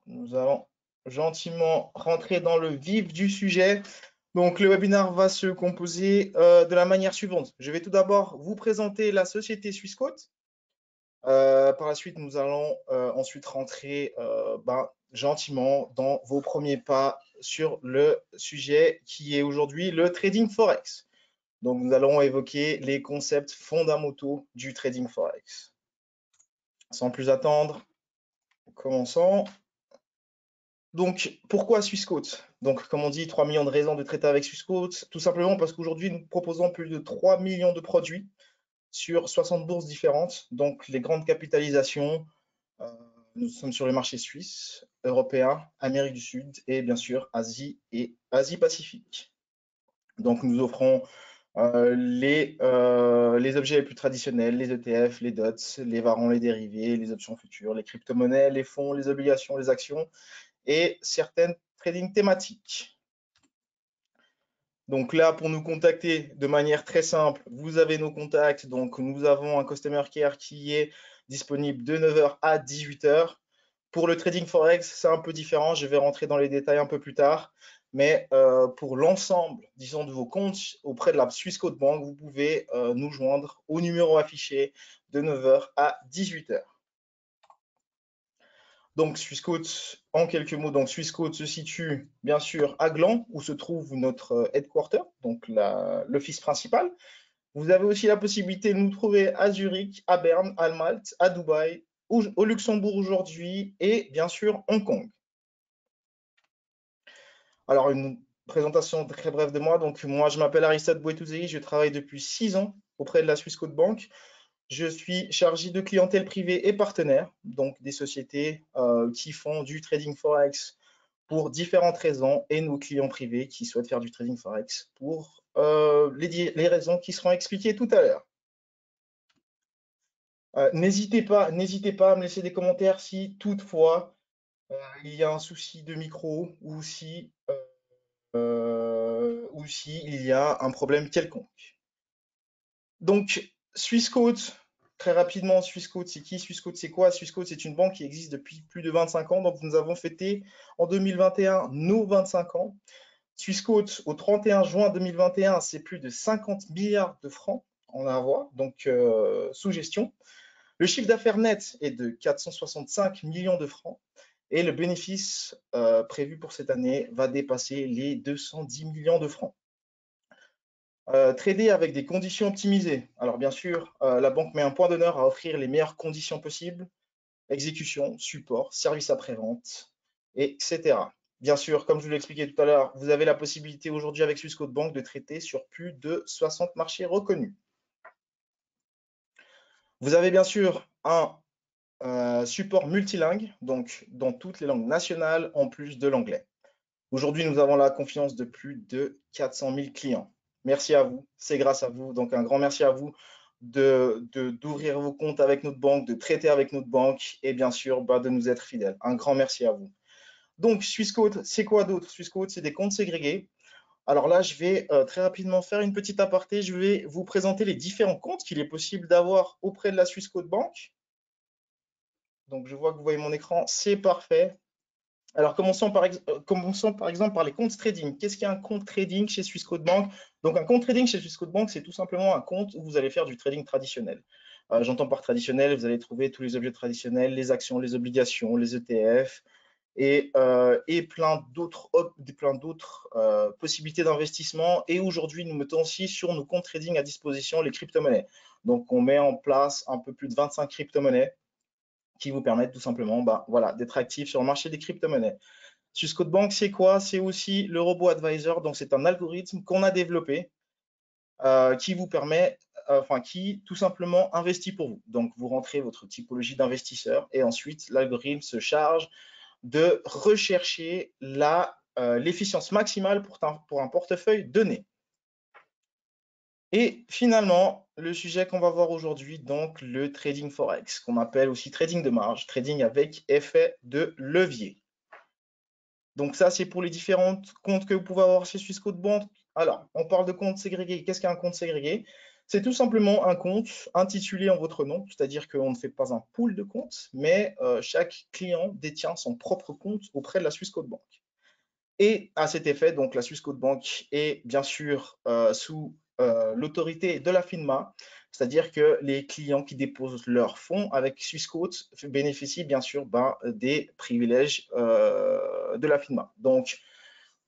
nous allons gentiment rentrer dans le vif du sujet. Donc, le webinaire va se composer de la manière suivante. Je vais tout d'abord vous présenter la société Swissquote. Par la suite, nous allons ensuite rentrer gentiment dans vos premiers pas sur le sujet qui est aujourd'hui le trading forex. Donc, nous allons évoquer les concepts fondamentaux du trading forex. Sans plus attendre, commençons. Donc, pourquoi Swissquote? Donc, comme on dit, 3 millions de raisons de traiter avec Swissquote. Tout simplement parce qu'aujourd'hui, nous proposons plus de 3 millions de produits sur 60 bourses différentes. Donc, les grandes capitalisations, nous sommes sur les marchés suisses, européens, Amérique du Sud et bien sûr Asie et Asie-Pacifique. Donc, nous offrons les objets les plus traditionnels, les ETF, les DOTS, les varants, les dérivés, les options futures, les crypto-monnaies, les fonds, les obligations, les actions et certaines trading thématiques. Donc là, pour nous contacter de manière très simple, vous avez nos contacts. Donc, nous avons un Customer Care qui est disponible de 9h à 18h. Pour le trading forex, c'est un peu différent. Je vais rentrer dans les détails un peu plus tard. Mais pour l'ensemble, disons, de vos comptes auprès de la Swissquote Bank, vous pouvez nous joindre au numéro affiché de 9h à 18h. Donc, Swissquote, en quelques mots, donc Swissquote se situe bien sûr à Gland, où se trouve notre headquarter, donc l'office principal. Vous avez aussi la possibilité de nous trouver à Zurich, à Berne, à Malte, à Dubaï, au Luxembourg aujourd'hui et bien sûr Hong Kong. Alors, une présentation très brève de moi. Donc, moi, je m'appelle Aristote Bouetouzei, je travaille depuis 6 ans auprès de la Swissquote Bank. Je suis chargé de clientèle privée et partenaire, donc des sociétés qui font du trading forex pour différentes raisons et nos clients privés qui souhaitent faire du trading forex pour les raisons qui seront expliquées tout à l'heure. N'hésitez pas à me laisser des commentaires si toutefois il y a un souci de micro ou si il y a un problème quelconque. Donc, Swissquote, très rapidement, Swissquote, c'est qui? Swissquote, c'est quoi? Swissquote, c'est une banque qui existe depuis plus de 25 ans. Donc, nous avons fêté en 2021 nos 25 ans. Swissquote, au 31 juin 2021, c'est plus de 50 milliards de francs en avoir, donc sous gestion. Le chiffre d'affaires net est de 465 millions de francs et le bénéfice prévu pour cette année va dépasser les 210 millions de francs. Trader avec des conditions optimisées. Alors bien sûr, la banque met un point d'honneur à offrir les meilleures conditions possibles, exécution, support, service après-vente, etc. Bien sûr, comme je vous l'ai expliqué tout à l'heure, vous avez la possibilité aujourd'hui avec Swissquote Bank de traiter sur plus de 60 marchés reconnus. Vous avez bien sûr un support multilingue, donc dans toutes les langues nationales, en plus de l'anglais. Aujourd'hui, nous avons la confiance de plus de 400 000 clients. Merci à vous, c'est grâce à vous. Donc, un grand merci à vous d'ouvrir vos comptes avec notre banque, de traiter avec notre banque et bien sûr de nous être fidèles. Un grand merci à vous. Donc, Swissquote, c'est quoi d'autre? Swissquote, c'est des comptes ségrégés. Alors là, je vais très rapidement faire une petite aparté. Je vais vous présenter les différents comptes qu'il est possible d'avoir auprès de la Swissquote Bank. Donc, je vois que vous voyez mon écran, c'est parfait. Alors, commençons par exemple par les comptes trading. Qu'est-ce qu'un compte trading chez Swissquote Bank? Donc, un compte trading chez Swissquote Bank, c'est tout simplement un compte où vous allez faire du trading traditionnel. J'entends par traditionnel, vous allez trouver tous les objets traditionnels, les actions, les obligations, les ETF et plein d'autres possibilités d'investissement. Et aujourd'hui, nous mettons aussi sur nos comptes trading à disposition les crypto-monnaies. Donc, on met en place un peu plus de 25 crypto-monnaies qui vous permettent tout simplement d'être actif sur le marché des crypto-monnaies. Swissquote Bank, c'est quoi? C'est aussi le robot advisor. Donc, c'est un algorithme qu'on a développé qui vous permet, qui tout simplement investit pour vous. Donc, vous rentrez votre typologie d'investisseur et ensuite, l'algorithme se charge de rechercher l'efficience maximale pour un portefeuille donné. Et finalement, le sujet qu'on va voir aujourd'hui, donc le trading forex, qu'on appelle aussi trading de marge, trading avec effet de levier. Donc ça, c'est pour les différents comptes que vous pouvez avoir chez Swissquote Bank. Alors, on parle de comptes ségrégés. Qu'est-ce qu'un compte ségrégé? C'est tout simplement un compte intitulé en votre nom, c'est-à-dire qu'on ne fait pas un pool de comptes, mais chaque client détient son propre compte auprès de la Swissquote Bank. Et à cet effet, donc la Swissquote Bank est bien sûr sous l'autorité de la FINMA, c'est-à-dire que les clients qui déposent leurs fonds avec Swissquote bénéficient bien sûr des privilèges de la FINMA. Donc,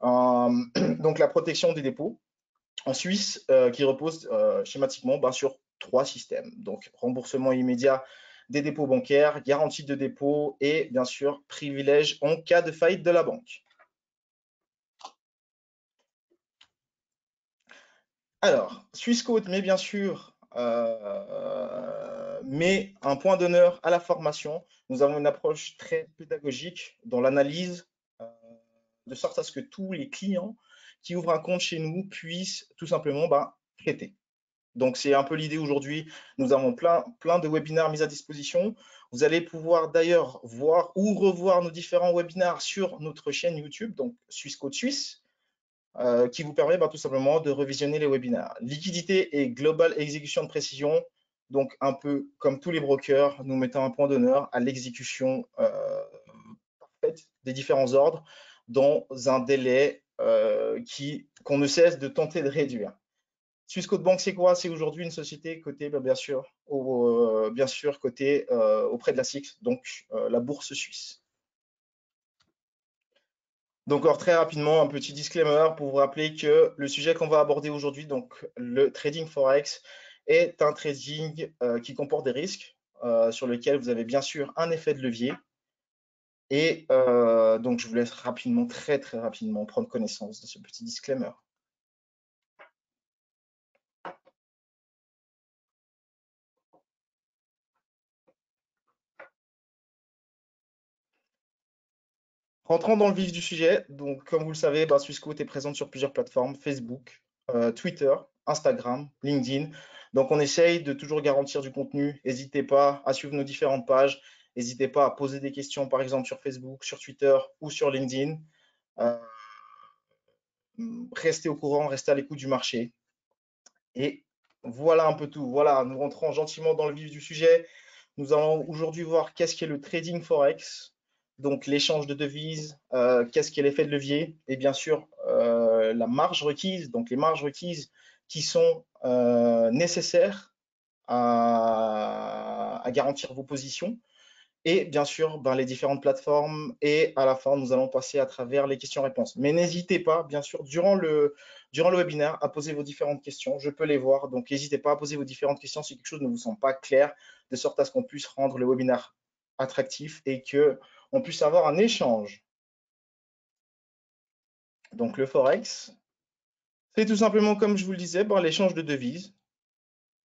donc la protection des dépôts en Suisse qui repose schématiquement sur trois systèmes. Donc remboursement immédiat des dépôts bancaires, garantie de dépôt et bien sûr privilège en cas de faillite de la banque. Alors, Swissquote met bien sûr met un point d'honneur à la formation. Nous avons une approche très pédagogique dans l'analyse, de sorte à ce que tous les clients qui ouvrent un compte chez nous puissent tout simplement traiter. Donc, c'est un peu l'idée aujourd'hui. Nous avons plein de webinaires mis à disposition. Vous allez pouvoir d'ailleurs voir ou revoir nos différents webinaires sur notre chaîne YouTube, donc Swissquote Suisse, qui vous permet tout simplement de revisionner les webinaires. Liquidité et global exécution de précision. Donc, un peu comme tous les brokers, nous mettons un point d'honneur à l'exécution parfaite des différents ordres dans un délai qu'on ne cesse de tenter de réduire. Swissquote Bank, c'est quoi? C'est aujourd'hui une société cotée, bien sûr, cotée auprès de la SIX, donc la bourse suisse. Donc, alors, très rapidement, un petit disclaimer pour vous rappeler que le sujet qu'on va aborder aujourd'hui, donc le trading forex, est un trading qui comporte des risques sur lesquels vous avez bien sûr un effet de levier. Et donc, je vous laisse rapidement, très rapidement, prendre connaissance de ce petit disclaimer. Rentrons dans le vif du sujet. Donc, comme vous le savez, Swissquote est présente sur plusieurs plateformes, Facebook, Twitter, Instagram, LinkedIn. Donc, on essaye de toujours garantir du contenu. N'hésitez pas à suivre nos différentes pages. N'hésitez pas à poser des questions, par exemple, sur Facebook, sur Twitter ou sur LinkedIn. Restez au courant, restez à l'écoute du marché. Et voilà un peu tout. Voilà, nous rentrons gentiment dans le vif du sujet. Nous allons aujourd'hui voir qu'est-ce qu'est le trading forex, donc l'échange de devises, qu'est-ce qu'est l'effet de levier, et bien sûr la marge requise, donc les marges requises qui sont nécessaires à garantir vos positions, et bien sûr les différentes plateformes. Et à la fin, nous allons passer à travers les questions-réponses. Mais n'hésitez pas, bien sûr, durant le webinaire, à poser vos différentes questions. Je peux les voir, donc n'hésitez pas à poser vos différentes questions si quelque chose ne vous semble pas clair, de sorte à ce qu'on puisse rendre le webinaire attractif et qu'on puisse avoir un échange. Donc le Forex, c'est tout simplement, comme je vous le disais, l'échange de devises,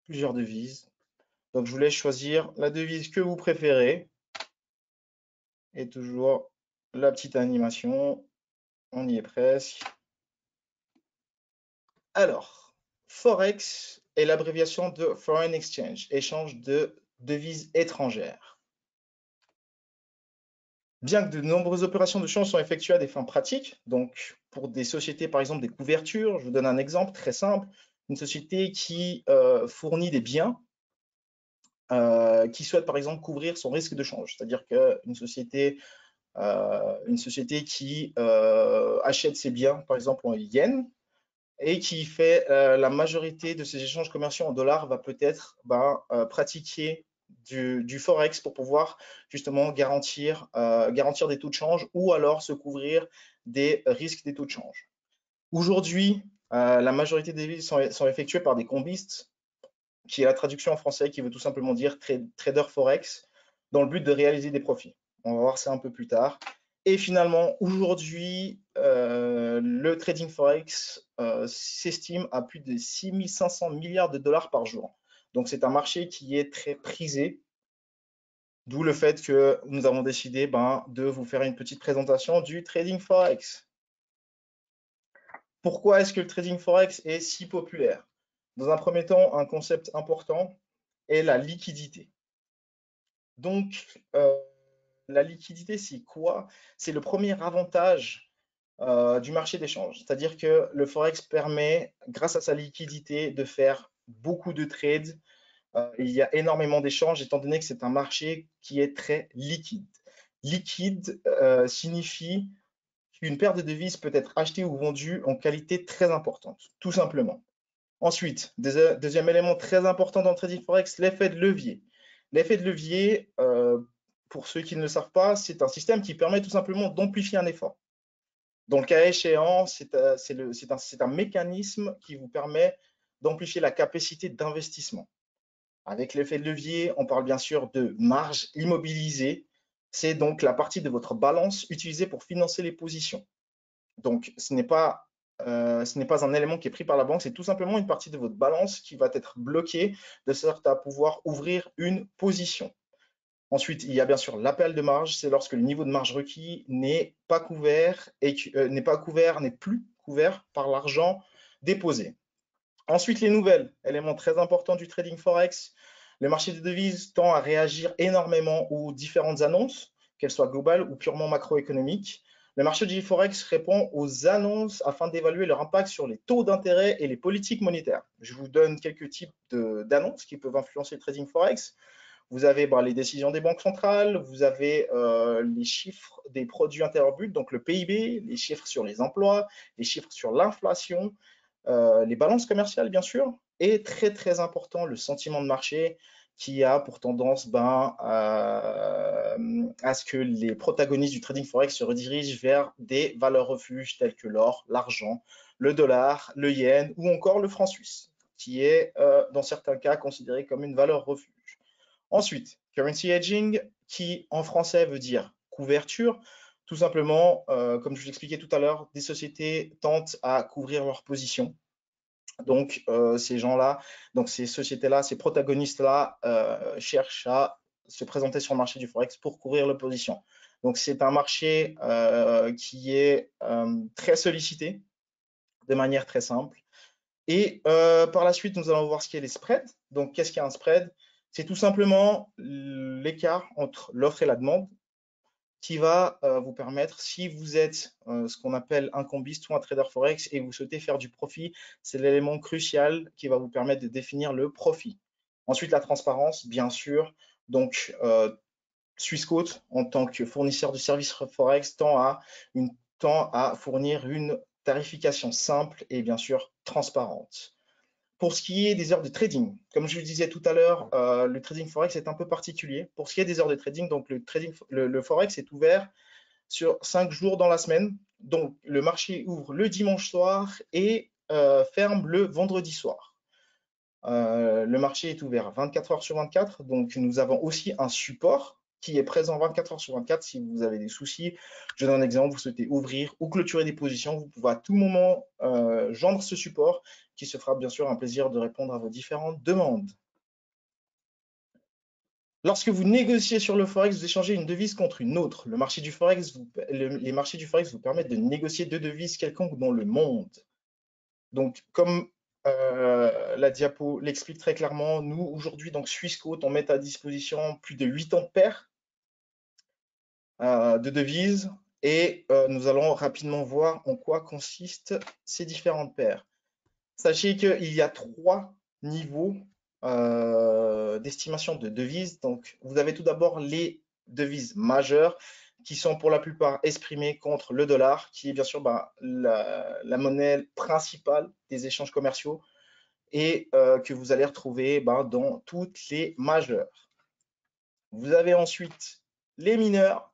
plusieurs devises. Donc je vous laisse choisir la devise que vous préférez. Et toujours la petite animation, on y est presque. Alors, Forex est l'abréviation de Foreign Exchange, échange de devises étrangères. Bien que de nombreuses opérations de change sont effectuées à des fins pratiques, donc pour des sociétés par exemple des couvertures, je vous donne un exemple très simple, une société qui fournit des biens, qui souhaite par exemple couvrir son risque de change, c'est-à-dire qu'une société qui achète ses biens, par exemple en yens, et qui fait la majorité de ses échanges commerciaux en dollars, va peut-être pratiquer du forex pour pouvoir justement garantir des taux de change ou alors se couvrir des risques des taux de change. Aujourd'hui, la majorité des devises sont effectuées par des combistes, qui est la traduction en français qui veut tout simplement dire trader forex, dans le but de réaliser des profits. On va voir ça un peu plus tard. Et finalement, aujourd'hui, le trading forex s'estime à plus de 6500 milliards de dollars par jour. Donc c'est un marché qui est très prisé, d'où le fait que nous avons décidé de vous faire une petite présentation du trading forex. Pourquoi est-ce que le trading forex est si populaire? Dans un premier temps, un concept important est la liquidité. Donc, la liquidité, c'est quoi? C'est le premier avantage du marché d'échange. C'est-à-dire que le Forex permet, grâce à sa liquidité, de faire beaucoup de trades, il y a énormément d'échanges étant donné que c'est un marché qui est très liquide. Liquide signifie qu'une paire de devises peut être achetée ou vendue en qualité très importante, tout simplement. Ensuite, deuxième élément très important dans le trading forex, l'effet de levier. L'effet de levier, pour ceux qui ne le savent pas, c'est un système qui permet tout simplement d'amplifier un effort. Dans le cas échéant, c'est un mécanisme qui vous permet d'amplifier la capacité d'investissement. Avec l'effet de levier, on parle bien sûr de marge immobilisée. C'est donc la partie de votre balance utilisée pour financer les positions. Donc, ce n'est pas un élément qui est pris par la banque, c'est tout simplement une partie de votre balance qui va être bloquée de sorte à pouvoir ouvrir une position. Ensuite, il y a bien sûr l'appel de marge, c'est lorsque le niveau de marge requis n'est pas couvert et n'est plus couvert par l'argent déposé. Ensuite, les nouvelles, élément très important du trading forex. Le marché des devises tend à réagir énormément aux différentes annonces, qu'elles soient globales ou purement macroéconomiques. Le marché du forex répond aux annonces afin d'évaluer leur impact sur les taux d'intérêt et les politiques monétaires. Je vous donne quelques types d'annonces qui peuvent influencer le trading forex. Vous avez les décisions des banques centrales, vous avez les chiffres des produits intérieurs bruts, donc le PIB, les chiffres sur les emplois, les chiffres sur l'inflation, les balances commerciales, bien sûr, et très très important, le sentiment de marché qui a pour tendance à ce que les protagonistes du trading forex se redirigent vers des valeurs refuges telles que l'or, l'argent, le dollar, le yen ou encore le franc suisse, qui est dans certains cas considéré comme une valeur refuge. Ensuite, currency hedging, qui en français veut dire couverture. Tout simplement, comme je vous l'expliquais tout à l'heure, des sociétés tentent à couvrir leur position. Donc, ces gens-là, donc ces sociétés-là, ces protagonistes-là cherchent à se présenter sur le marché du forex pour couvrir leur position. Donc, c'est un marché qui est très sollicité de manière très simple. Et par la suite, nous allons voir ce qu'est les spreads. Donc, qu'est-ce qu'un spread? C'est tout simplement l'écart entre l'offre et la demande qui va vous permettre, si vous êtes ce qu'on appelle un combiste ou un trader forex et vous souhaitez faire du profit, c'est l'élément crucial qui va vous permettre de définir le profit. Ensuite, la transparence, bien sûr. Donc, Swissquote, en tant que fournisseur de services forex, tend à fournir une tarification simple et bien sûr transparente. Pour ce qui est des heures de trading, comme je le disais tout à l'heure, le trading forex est un peu particulier. Pour ce qui est des heures de trading, donc le forex est ouvert sur 5 jours dans la semaine. Donc le marché ouvre le dimanche soir et ferme le vendredi soir. Le marché est ouvert 24 heures sur 24, donc nous avons aussi un support qui est présent 24 heures sur 24 si vous avez des soucis. Je donne un exemple, vous souhaitez ouvrir ou clôturer des positions, vous pouvez à tout moment joindre ce support qui se fera bien sûr un plaisir de répondre à vos différentes demandes. Lorsque vous négociez sur le forex, vous échangez une devise contre une autre. Les marchés du forex vous permettent de négocier deux devises quelconques dans le monde. Donc, comme la diapo l'explique très clairement, nous, aujourd'hui, donc Swissquote, on met à disposition plus de 80 paires de devises et nous allons rapidement voir en quoi consistent ces différentes paires. Sachez qu'il y a 3 niveaux d'estimation de devises. Donc, vous avez tout d'abord les devises majeures qui sont pour la plupart exprimées contre le dollar, qui est bien sûr la monnaie principale des échanges commerciaux et que vous allez retrouver dans toutes les majeures. Vous avez ensuite les mineurs,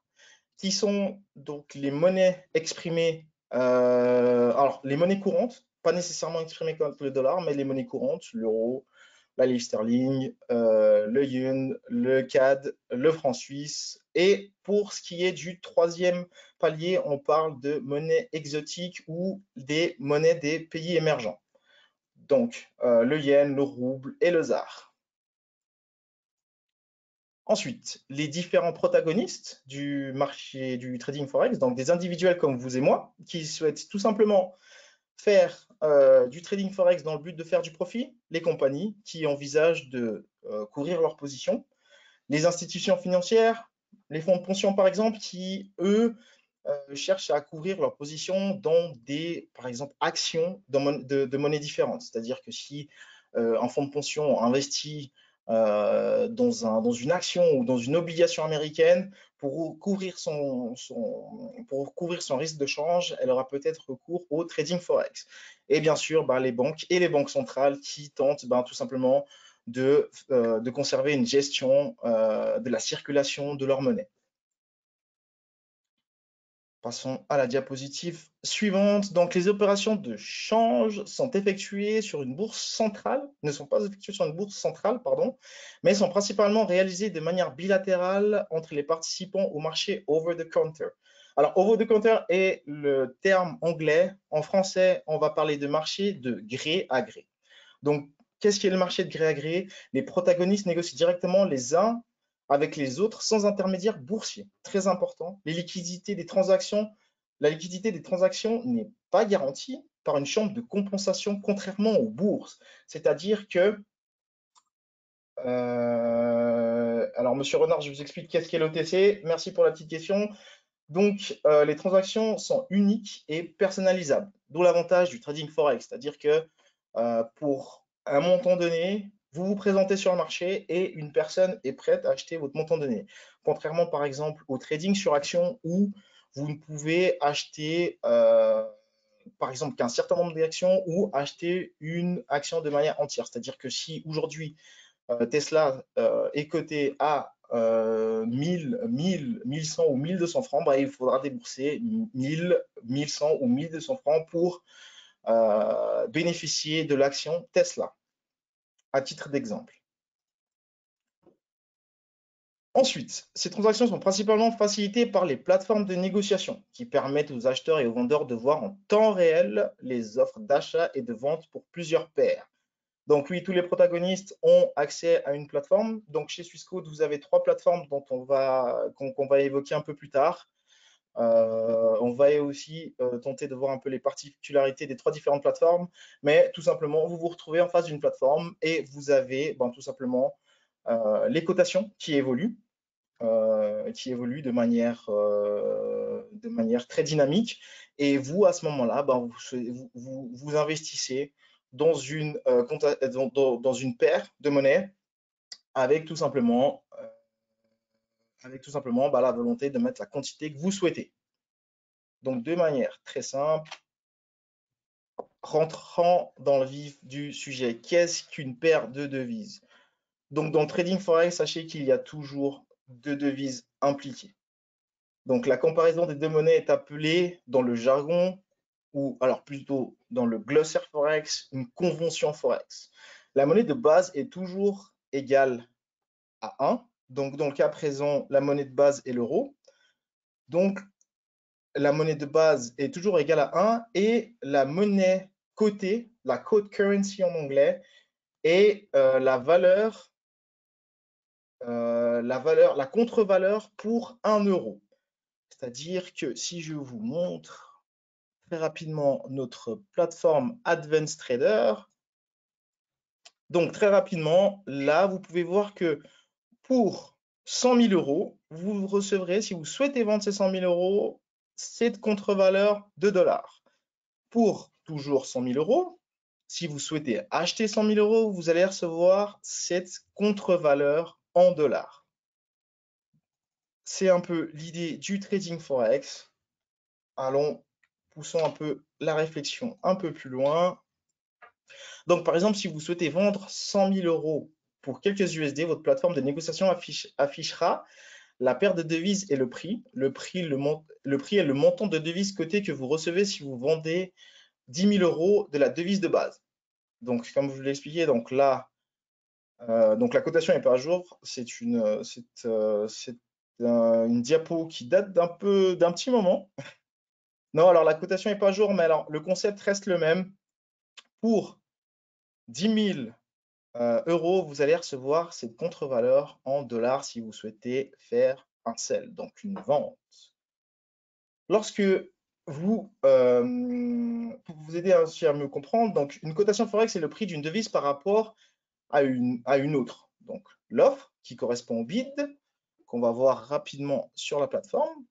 qui sont donc les monnaies exprimées, alors les monnaies courantes, pas nécessairement exprimées comme le dollar, mais les monnaies courantes, l'euro, la livre sterling, le yuan, le CAD, le franc suisse. Et pour ce qui est du troisième palier, on parle de monnaies exotiques ou des monnaies des pays émergents. Donc, le yen, le rouble et le ZAR. Ensuite, les différents protagonistes du marché du trading forex, donc des individuels comme vous et moi, qui souhaitent tout simplement faire du trading forex dans le but de faire du profit, les compagnies qui envisagent de couvrir leurs positions, les institutions financières, les fonds de pension par exemple, qui eux cherchent à couvrir leurs positions dans des, par exemple, actions de monnaies différentes. C'est-à-dire que si un fonds de pension investit dans une action ou dans une obligation américaine, pour couvrir pour couvrir son risque de change, elle aura peut-être recours au trading forex. Et bien sûr, les banques et les banques centrales qui tentent tout simplement de conserver une gestion de la circulation de leur monnaie. Passons à la diapositive suivante. Donc, les opérations de change sont effectuées sur une bourse centrale, ne sont pas effectuées sur une bourse centrale, pardon, mais sont principalement réalisées de manière bilatérale entre les participants au marché over-the-counter. Alors, over-the-counter est le terme anglais. En français, on va parler de marché de gré à gré. Donc, qu'est-ce qu'est le marché de gré à gré? Les protagonistes négocient directement les uns avec les autres sans intermédiaire boursier. Très important. La liquidité des transactions n'est pas garantie par une chambre de compensation, contrairement aux bourses. C'est-à-dire que, alors Monsieur Renard, je vous explique qu'est-ce qu'est l'OTC. Merci pour la petite question. Donc, les transactions sont uniques et personnalisables, d'où l'avantage du trading forex, c'est-à-dire que pour un montant donné, vous vous présentez sur le marché et une personne est prête à acheter votre montant donné. Contrairement par exemple au trading sur action où vous ne pouvez acheter par exemple qu'un certain nombre d'actions ou acheter une action de manière entière. C'est-à-dire que si aujourd'hui Tesla est coté à 1000, 1000, 1100 ou 1200 francs, il faudra débourser 1000, 1100 ou 1200 francs pour bénéficier de l'action Tesla, à titre d'exemple. Ensuite, ces transactions sont principalement facilitées par les plateformes de négociation qui permettent aux acheteurs et aux vendeurs de voir en temps réel les offres d'achat et de vente pour plusieurs paires. Donc oui, tous les protagonistes ont accès à une plateforme. Donc chez Swissquote, vous avez 3 plateformes qu'on va évoquer un peu plus tard. On va aussi tenter de voir un peu les particularités des 3 différentes plateformes, mais tout simplement, vous vous retrouvez en face d'une plateforme et vous avez tout simplement les cotations qui évoluent de manière très dynamique. Et vous, à ce moment-là, vous investissez dans une paire de monnaies avec tout simplement, la volonté de mettre la quantité que vous souhaitez. Donc, de manière très simple, rentrant dans le vif du sujet, qu'est-ce qu'une paire de devises? Donc, dans le trading forex, sachez qu'il y a toujours 2 devises impliquées. Donc, la comparaison des 2 monnaies est appelée dans le jargon, ou alors plutôt dans le glossaire forex, une convention forex. La monnaie de base est toujours égale à 1. Donc, dans le cas présent, la monnaie de base est l'euro. Donc, la monnaie de base est toujours égale à 1 et la monnaie cotée, la quote currency en anglais, est la contre-valeur pour 1 euro. C'est-à-dire que si je vous montre très rapidement notre plateforme Advanced Trader, donc très rapidement, là, vous pouvez voir que pour 100 000 euros, vous recevrez, si vous souhaitez vendre ces 100 000 euros, cette contre-valeur de dollars. Pour toujours 100 000 euros, si vous souhaitez acheter 100 000 euros, vous allez recevoir cette contre-valeur en dollars. C'est un peu l'idée du trading forex. Poussons un peu la réflexion un peu plus loin. Donc, par exemple, si vous souhaitez vendre 100 000 euros pour quelques USD, votre plateforme de négociation affichera la paire de devises et le prix. Le prix est le montant de devises cotées que vous recevez si vous vendez 10 000 euros de la devise de base. Donc, comme je vous l'ai expliqué, donc là, donc la cotation n'est pas à jour. C'est une diapo qui date d'un petit moment. Non, alors la cotation n'est pas à jour, mais alors le concept reste le même. Pour 10 000 euros, vous allez recevoir cette contre-valeur en dollars si vous souhaitez faire un sell, donc une vente. Lorsque pour vous aider ainsi à me comprendre, donc une cotation forex, c'est le prix d'une devise par rapport à une autre. Donc l'offre qui correspond au bid, qu'on va voir rapidement sur la plateforme.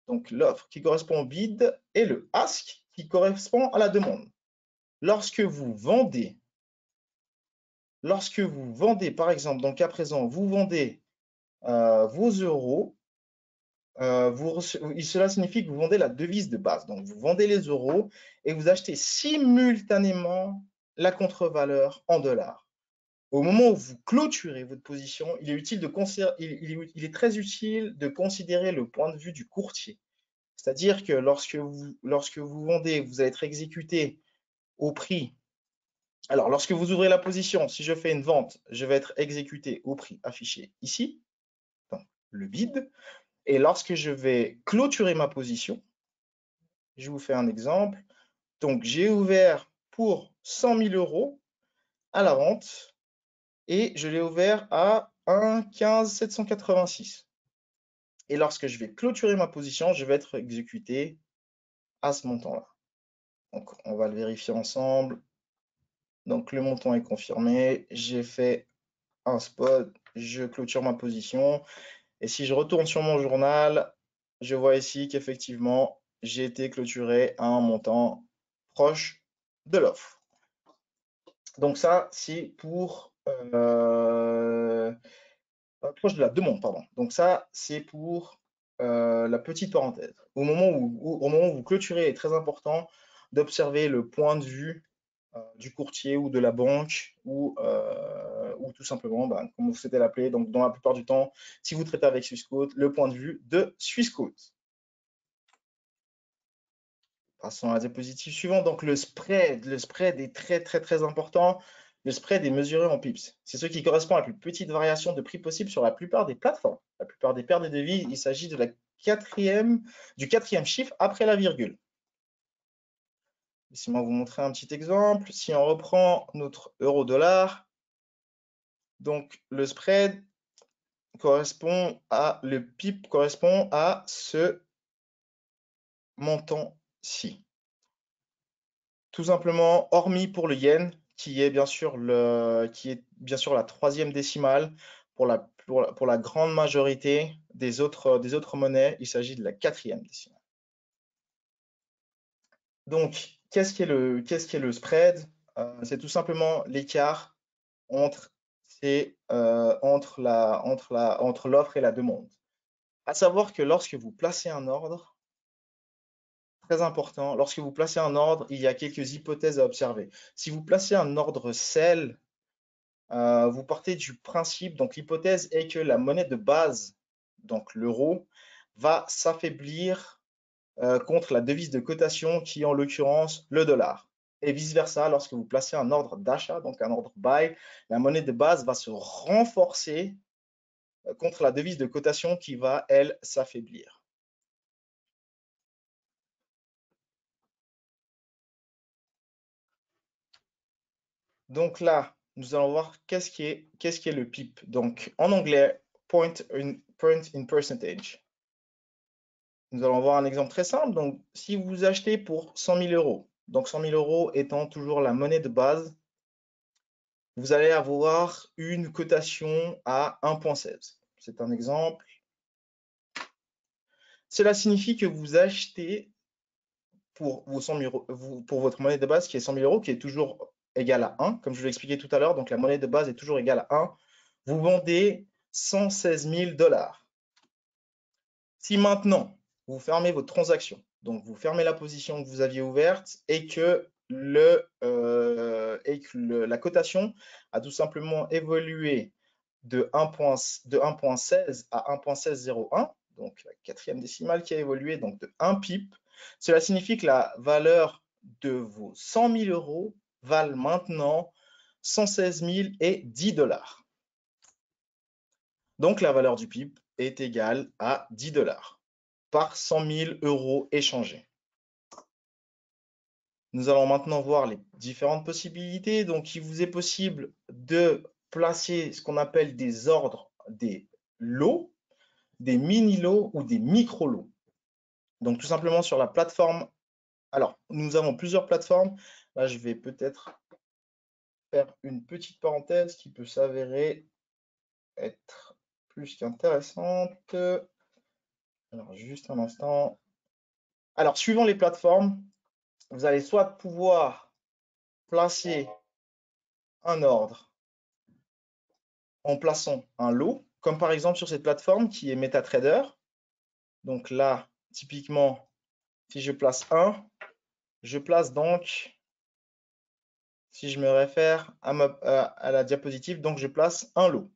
Donc l'offre qui correspond au bid et le ask qui correspond à la demande. Lorsque vous vendez lorsque vous vendez, par exemple, dans le cas présent, vous vendez vos euros, cela signifie que vous vendez la devise de base. Donc, vous vendez les euros et vous achetez simultanément la contre-valeur en dollars. Au moment où vous clôturez votre position, il est très utile de considérer le point de vue du courtier. C'est-à-dire que lorsque vous vendez, vous allez être exécuté au prix. Alors, lorsque vous ouvrez la position, si je fais une vente, je vais être exécuté au prix affiché ici, dans le bid. Et lorsque je vais clôturer ma position, je vous fais un exemple. Donc, j'ai ouvert pour 100 000 euros à la vente et je l'ai ouvert à 1,15 786. Et lorsque je vais clôturer ma position, je vais être exécuté à ce montant-là. Donc, on va le vérifier ensemble. Donc, le montant est confirmé. J'ai fait un spot, je clôture ma position. Et si je retourne sur mon journal, je vois ici qu'effectivement, j'ai été clôturé à un montant proche de l'offre. Donc ça, c'est pour proche de la demande, pardon. Donc ça, c'est pour la petite parenthèse. Au moment où vous clôturez, il est très important d'observer le point de vue du courtier ou de la banque ou tout simplement, comme vous souhaitez l'appeler, donc dans la plupart du temps, si vous traitez avec Swissquote, le point de vue de Swissquote. Passons à la diapositive suivante. Donc le spread est très très très important. Le spread est mesuré en pips. C'est ce qui correspond à la plus petite variation de prix possible sur la plupart des plateformes. La plupart des paires de devises, il s'agit du quatrième chiffre après la virgule. Laissez-moi vous montrer un petit exemple. Si on reprend notre euro-dollar, donc le spread le PIP correspond à ce montant-ci. Tout simplement, hormis pour le yen, qui est bien sûr la troisième décimale. Pour la grande majorité des autres monnaies, il s'agit de la quatrième décimale. Donc, qu'est-ce qu'est le spread? C'est tout simplement l'écart entre l'offre et la demande. À savoir que lorsque vous placez un ordre, très important, lorsque vous placez un ordre, il y a quelques hypothèses à observer. Si vous placez un ordre sell, vous partez du principe, donc l'hypothèse est que la monnaie de base, donc l'euro, va s'affaiblir contre la devise de cotation qui est en l'occurrence le dollar. Et vice-versa, lorsque vous placez un ordre d'achat, donc un ordre buy, la monnaie de base va se renforcer contre la devise de cotation qui va, elle, s'affaiblir. Donc là, nous allons voir qu'est-ce qui est le PIP. Donc en anglais, point in percentage. Nous allons voir un exemple très simple. Donc si vous achetez pour 100 000 euros, donc 100 000 euros étant toujours la monnaie de base, vous allez avoir une cotation à 1,16. C'est un exemple. Cela signifie que vous achetez pour vos 100 000 euros, pour votre monnaie de base qui est 100 000 euros, qui est toujours égale à 1, comme je vous l'ai expliqué tout à l'heure. Donc la monnaie de base est toujours égale à 1. Vous vendez 116 000 $. Si maintenant, vous fermez votre transaction, donc vous fermez la position que vous aviez ouverte et que la cotation a tout simplement évolué de 1,16 à 1,1601, donc la quatrième décimale qui a évolué, donc de 1 pip, cela signifie que la valeur de vos 100 000 euros valent maintenant 116 000 et 10 $. Donc la valeur du PIB est égale à 10 $ par 100 000 euros échangés. Nous allons maintenant voir les différentes possibilités. Donc il vous est possible de placer ce qu'on appelle des ordres, des lots, des mini-lots ou des micro-lots. Donc tout simplement sur la plateforme. Alors nous avons plusieurs plateformes. Là je vais peut-être faire une petite parenthèse qui peut s'avérer être plus qu'intéressante. Alors, juste un instant. Alors, suivant les plateformes, vous allez soit pouvoir placer un ordre en plaçant un lot, comme par exemple sur cette plateforme qui est MetaTrader. Donc là, typiquement, si je place 1, je place donc, si je me réfère à la diapositive, donc je place un lot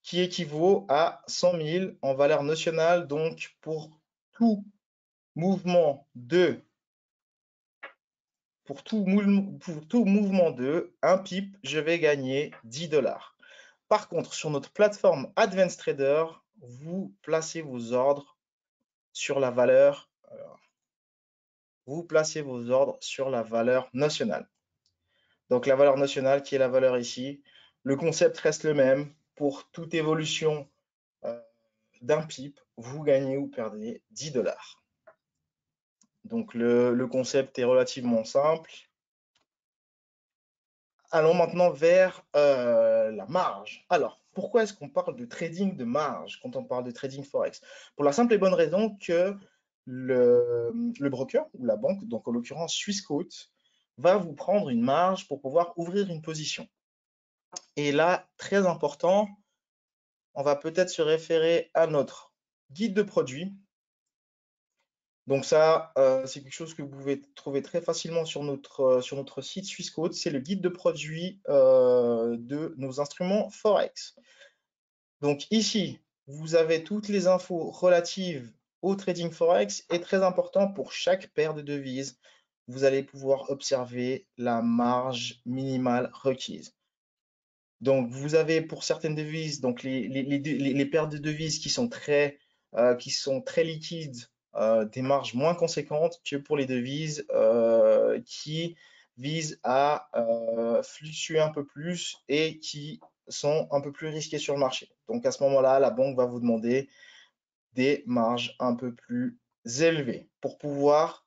qui équivaut à 100 000 en valeur notionale. Donc pour tout mouvement de pour tout mouvement de 1 pip, je vais gagner 10 $. Par contre, sur notre plateforme Advanced Trader, vous placez vos ordres sur la valeur, notionale. Donc la valeur notionale qui est la valeur ici. Le concept reste le même. Pour toute évolution d'un pip, vous gagnez ou perdez 10 $. Donc le concept est relativement simple. Allons maintenant vers la marge. Alors, pourquoi est-ce qu'on parle de trading de marge quand on parle de trading Forex? Pour la simple et bonne raison que le broker ou la banque, donc en l'occurrence Swissquote, va vous prendre une marge pour pouvoir ouvrir une position. Et là, très important, on va peut-être se référer à notre guide de produits. Donc ça, c'est quelque chose que vous pouvez trouver très facilement sur notre site Swissquote. C'est le guide de produits de nos instruments Forex. Donc ici, vous avez toutes les infos relatives au trading Forex et très important pour chaque paire de devises, vous allez pouvoir observer la marge minimale requise. Donc vous avez pour certaines devises, donc les paires de devises qui sont très liquides, des marges moins conséquentes que pour les devises qui visent à fluctuer un peu plus et qui sont un peu plus risquées sur le marché. Donc à ce moment-là, la banque va vous demander des marges un peu plus élevées pour pouvoir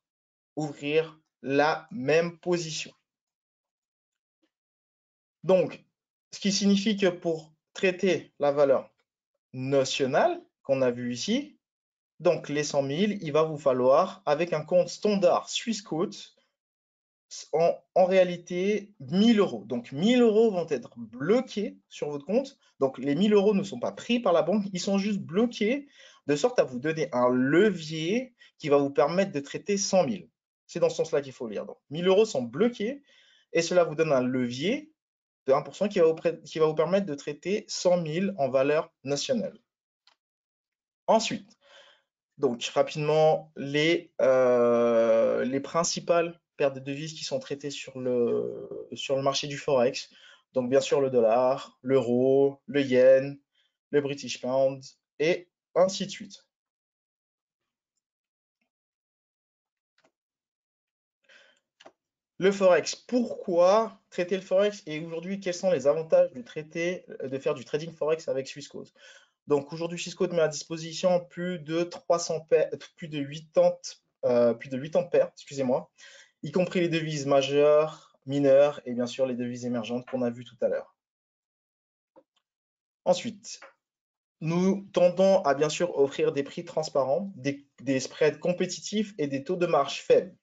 ouvrir la même position. Donc, ce qui signifie que pour traiter la valeur notionale qu'on a vue ici, donc les 100 000, il va vous falloir, avec un compte standard Swissquote, en réalité 1000 €. Donc 1000 € vont être bloqués sur votre compte. Donc les 1000 € ne sont pas pris par la banque, ils sont juste bloqués de sorte à vous donner un levier qui va vous permettre de traiter 100 000. C'est dans ce sens-là qu'il faut lire. Donc 1000 € sont bloqués et cela vous donne un levier de 1% qui va vous permettre de traiter 100 000 en valeur nationale. Ensuite, donc rapidement, les principales paires de devises qui sont traitées sur le marché du Forex. Donc bien sûr le dollar, l'euro, le yen, le British Pound et ainsi de suite. Le Forex, pourquoi traiter le Forex et aujourd'hui quels sont les avantages de faire du trading Forex avec Swissquote? Donc aujourd'hui, Swissquote met à disposition plus de 80 paires, excusez-moi, y compris les devises majeures, mineures et bien sûr les devises émergentes qu'on a vues tout à l'heure. Ensuite, nous tendons à bien sûr offrir des prix transparents, des spreads compétitifs et des taux de marge faibles.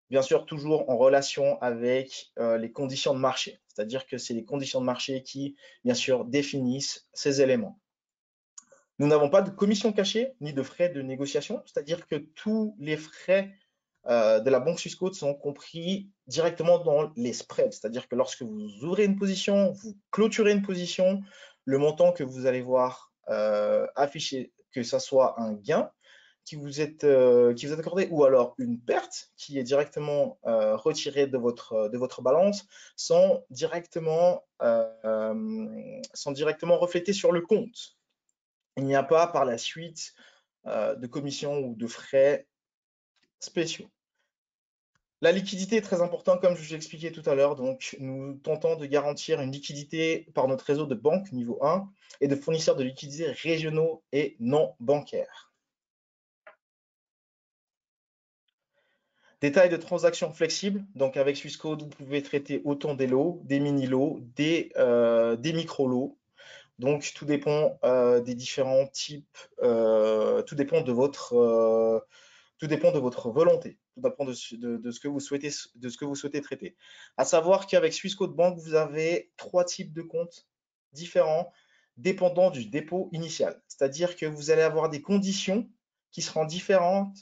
Bien sûr, toujours en relation avec les conditions de marché. C'est-à-dire que c'est les conditions de marché qui, bien sûr, définissent ces éléments. Nous n'avons pas de commission cachée ni de frais de négociation, c'est-à-dire que tous les frais de la banque Swissquote sont compris directement dans les spreads, c'est-à-dire que lorsque vous ouvrez une position, vous clôturez une position, le montant que vous allez voir affiché, que ce soit un gain qui vous est accordé ou alors une perte qui est directement retirée de votre balance, sont directement reflétés sur le compte. Il n'y a pas par la suite de commissions ou de frais spéciaux. La liquidité est très importante, comme je vous l'ai expliqué tout à l'heure. Donc, nous tentons de garantir une liquidité par notre réseau de banques niveau 1 et de fournisseurs de liquidités régionaux et non bancaires. Des tailles de transactions flexibles. Donc, avec Swissquote, vous pouvez traiter autant des lots, des mini-lots, des micro-lots. Donc, tout dépend des différents types, tout dépend de votre volonté, tout dépend de ce que vous souhaitez traiter. À savoir qu'avec Swissquote Bank, vous avez 3 types de comptes différent dépendant du dépôt initial. C'est-à-dire que vous allez avoir des conditions qui seront différentes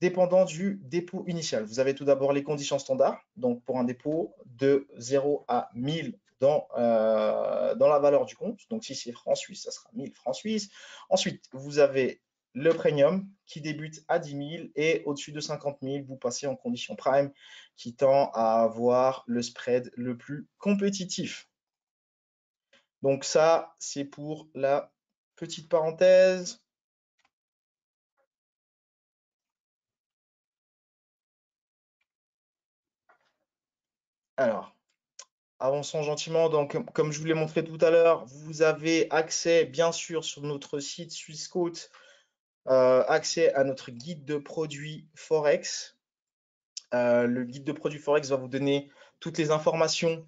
dépendant du dépôt initial. Vous avez tout d'abord les conditions standards, donc pour un dépôt de 0 à 1000 dans la valeur du compte. Donc si c'est francs suisses, ça sera 1000 francs suisses. Ensuite, vous avez le premium qui débute à 10 000 et au-dessus de 50 000, vous passez en condition prime qui tend à avoir le spread le plus compétitif. Donc ça, c'est pour la petite parenthèse. Alors, avançons gentiment. Donc, comme je vous l'ai montré tout à l'heure, vous avez accès, bien sûr, sur notre site Swissquote, accès à notre guide de produits Forex. Le guide de produits Forex va vous donner toutes les informations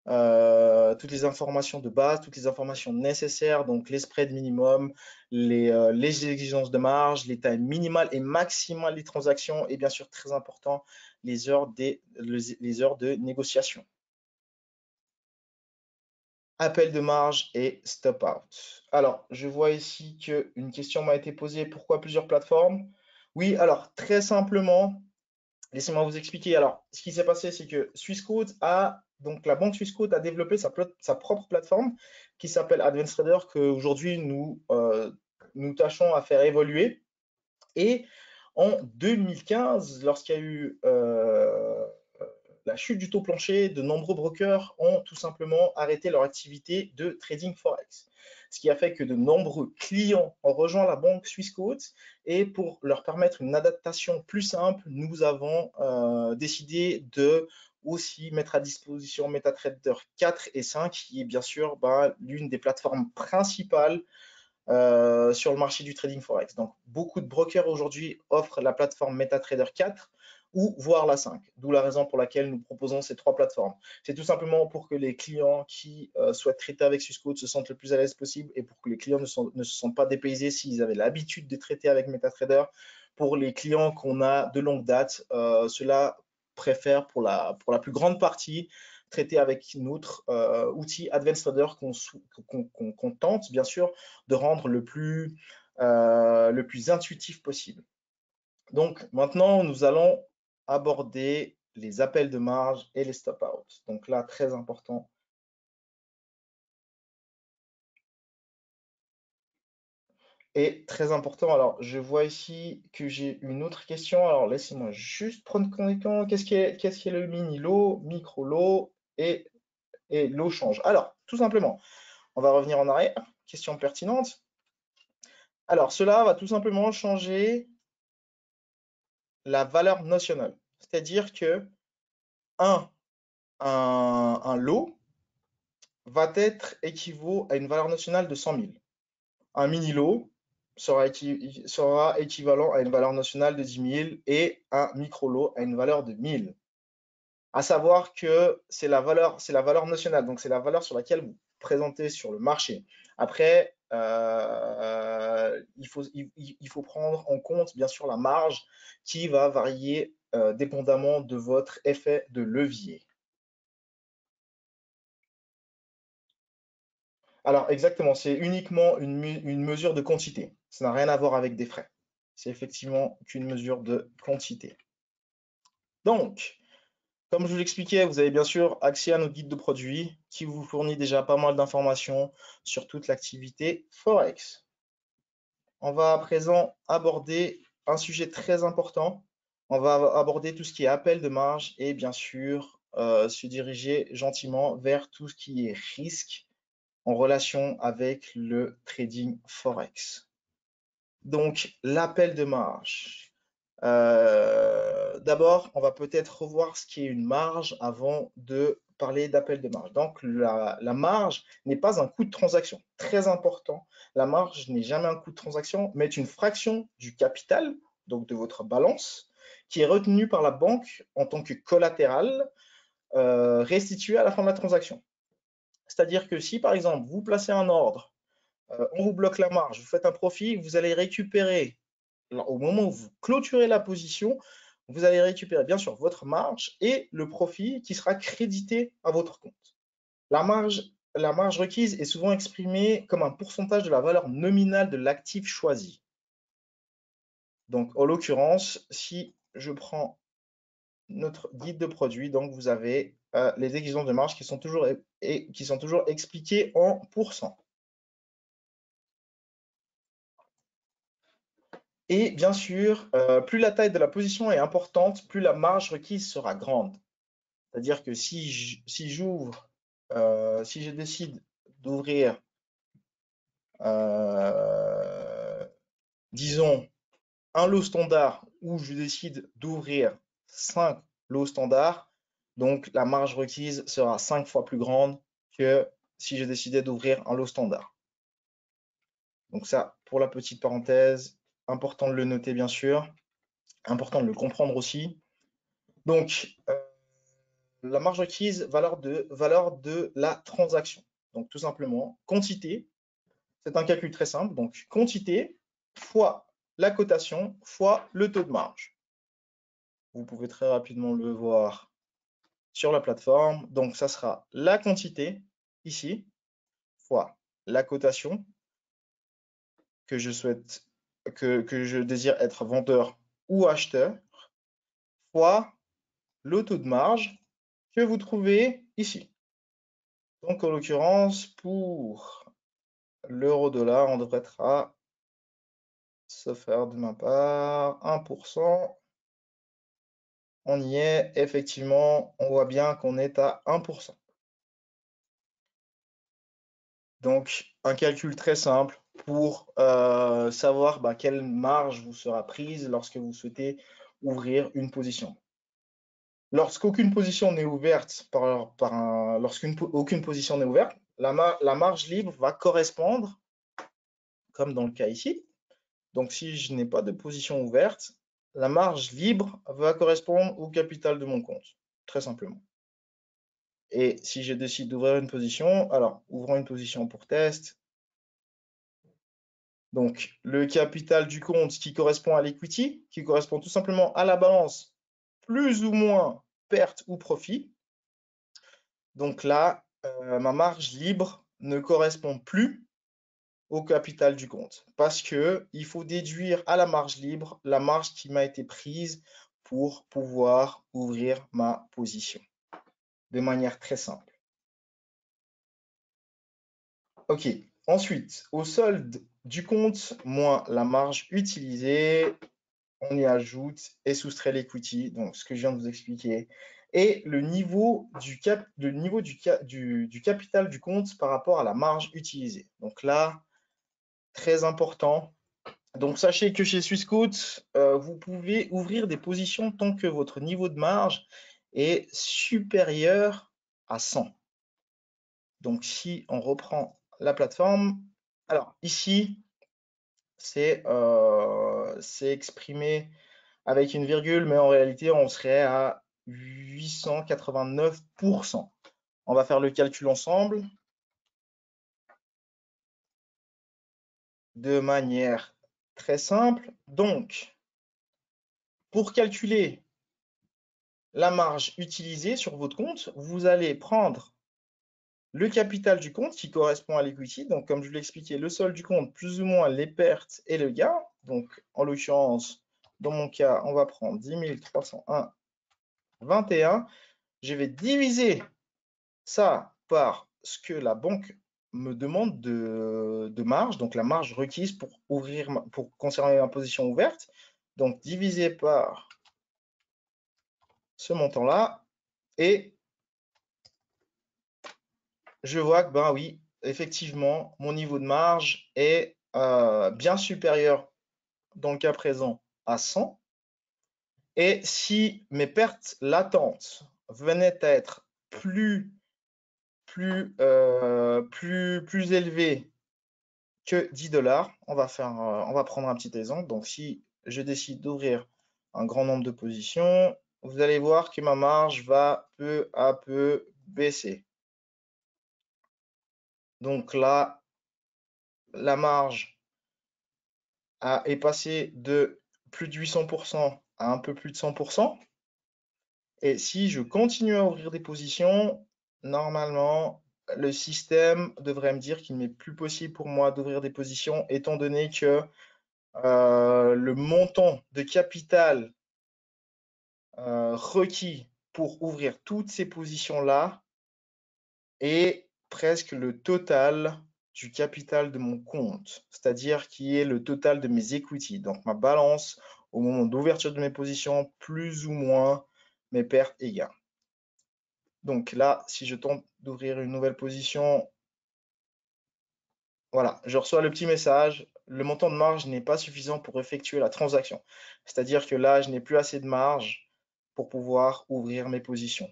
de base, toutes les informations nécessaires, donc les spreads minimum, les exigences de marge, les tailles minimales et maximales des transactions et bien sûr, très important, les heures de négociation. Appel de marge et stop out. Alors, je vois ici qu'une question m'a été posée, pourquoi plusieurs plateformes? Oui, alors très simplement, laissez-moi vous expliquer. Alors, ce qui s'est passé, c'est que donc la banque Swissquote a développé sa propre plateforme qui s'appelle Advanced Trader, qu'aujourd'hui nous tâchons à faire évoluer. Et en 2015, lorsqu'il y a eu la chute du taux plancher, de nombreux brokers ont tout simplement arrêté leur activité de trading forex. Ce qui a fait que de nombreux clients ont rejoint la banque Swissquote et pour leur permettre une adaptation plus simple, nous avons décidé de aussi mettre à disposition MetaTrader 4 et 5, qui est bien sûr l'une des plateformes principales sur le marché du trading forex. Donc, beaucoup de brokers aujourd'hui offrent la plateforme MetaTrader 4 ou voire la 5, d'où la raison pour laquelle nous proposons ces trois plateformes. C'est tout simplement pour que les clients qui souhaitent traiter avec Swissquote se sentent le plus à l'aise possible et pour que les clients ne se sentent pas dépaysés s'ils avaient l'habitude de traiter avec MetaTrader. Pour les clients qu'on a de longue date, cela préfère pour la plus grande partie traiter avec notre outil Advanced Trader qu'on tente bien sûr de rendre le plus intuitif possible. Donc maintenant, nous allons aborder les appels de marge et les stop-out. Donc là, très important. Et très important, alors je vois ici que j'ai une autre question. Alors laissez-moi juste prendre connaissance. Qu'est-ce qui est le mini-lot, micro-lot et lot change? Alors, tout simplement, on va revenir en arrière. Question pertinente. Alors, cela va tout simplement changer la valeur notionnelle. C'est-à-dire que un lot va être équivaut à une valeur notionnelle de 100 000. Un mini-lot sera équivalent à une valeur notionnelle de 10 000 et un micro-lot à une valeur de 1000. À savoir que c'est la valeur notionnelle, donc c'est la valeur sur laquelle vous présentez sur le marché. Après, il faut prendre en compte bien sûr la marge qui va varier dépendamment de votre effet de levier. Alors exactement, c'est uniquement une mesure de quantité. Ça n'a rien à voir avec des frais. C'est effectivement qu'une mesure de quantité. Donc, comme je vous l'expliquais, vous avez bien sûr accès à notre guide de produits qui vous fournit déjà pas mal d'informations sur toute l'activité Forex. On va à présent aborder un sujet très important. On va aborder tout ce qui est appel de marge et bien sûr se diriger gentiment vers tout ce qui est risque en relation avec le trading Forex. Donc, l'appel de marge. D'abord, on va peut-être revoir ce qui est une marge avant de parler d'appel de marge. Donc, la marge n'est pas un coût de transaction. Très important, la marge n'est jamais un coût de transaction, mais est une fraction du capital, donc de votre balance, qui est retenue par la banque en tant que collatéral restitué à la fin de la transaction. C'est-à-dire que si, par exemple, vous placez un ordre, on vous bloque la marge, vous faites un profit, vous allez récupérer au moment où vous clôturez la position, vous allez récupérer bien sûr votre marge et le profit qui sera crédité à votre compte. La marge la marge requise est souvent exprimée comme un pourcentage de la valeur nominale de l'actif choisi. Donc, en l'occurrence, si je prends notre guide de produit, donc vous avez les exigences de marge qui sont toujours expliquées en pourcents. Et bien sûr, plus la taille de la position est importante, plus la marge requise sera grande. C'est-à-dire que si j'ouvre, si je décide d'ouvrir, disons, un lot standard ou je décide d'ouvrir 5 lots standards, donc la marge requise sera 5 fois plus grande que si je décidais d'ouvrir un lot standard. Donc ça, pour la petite parenthèse, important de le noter bien sûr, important de le comprendre aussi. Donc, la marge requise, valeur de la transaction. Donc tout simplement, quantité, c'est un calcul très simple, donc quantité fois la cotation fois le taux de marge. Vous pouvez très rapidement le voir sur la plateforme. Donc ça sera la quantité ici fois la cotation que je souhaite, que je désire être vendeur ou acheteur, fois le taux de marge que vous trouvez ici. Donc en l'occurrence, pour l'euro-dollar, on devrait être à, sauf erreur de ma part, 1%. On y est, effectivement, on voit bien qu'on est à 1%. Donc un calcul très simple pour savoir quelle marge vous sera prise lorsque vous souhaitez ouvrir une position. Lorsqu'aucune position n'est ouverte, lorsqu'aucune position n'est ouverte, la marge libre va correspondre, comme dans le cas ici. Donc si je n'ai pas de position ouverte, la marge libre va correspondre au capital de mon compte, très simplement. Et si je décide d'ouvrir une position, alors ouvrons une position pour test. Donc, le capital du compte qui correspond à l'equity, qui correspond tout simplement à la balance, plus ou moins perte ou profit. Donc là, ma marge libre ne correspond plus au capital du compte parce qu'il faut déduire à la marge libre la marge qui m'a été prise pour pouvoir ouvrir ma position de manière très simple. OK. Ensuite, au solde du compte moins la marge utilisée, on y ajoute et soustrait l'equity, donc ce que je viens de vous expliquer, et le niveau du capital du compte par rapport à la marge utilisée. Donc là, très important. Donc sachez que chez Swissquote, vous pouvez ouvrir des positions tant que votre niveau de marge est supérieur à 100. Donc si on reprend la plateforme, alors ici, c'est exprimé avec une virgule, mais en réalité, on serait à 889%. On va faire le calcul ensemble de manière très simple. Donc, pour calculer la marge utilisée sur votre compte, vous allez prendre le capital du compte qui correspond à l'equity. Donc, comme je l'ai expliqué, le solde du compte, plus ou moins les pertes et le gain. Donc, en l'occurrence, dans mon cas, on va prendre 10 301,21. Je vais diviser ça par ce que la banque me demande de marge, donc la marge requise pour conserver ma position ouverte. Donc, divisé par ce montant-là. Et je vois que, ben oui, effectivement, mon niveau de marge est bien supérieur, dans le cas présent, à 100. Et si mes pertes latentes venaient à être plus élevées que 10 $, on va prendre un petit exemple. Donc, si je décide d'ouvrir un grand nombre de positions, vous allez voir que ma marge va peu à peu baisser. Donc là, la marge est passée de plus de 800% à un peu plus de 100%. Et si je continue à ouvrir des positions, normalement, le système devrait me dire qu'il n'est plus possible pour moi d'ouvrir des positions, étant donné que le montant de capital requis pour ouvrir toutes ces positions-là est presque le total du capital de mon compte, c'est-à-dire qui est le total de mes equity, donc ma balance au moment d'ouverture de mes positions, plus ou moins mes pertes et gains. Donc là, si je tente d'ouvrir une nouvelle position, voilà, je reçois le petit message, le montant de marge n'est pas suffisant pour effectuer la transaction. C'est-à-dire que là, je n'ai plus assez de marge pour pouvoir ouvrir mes positions.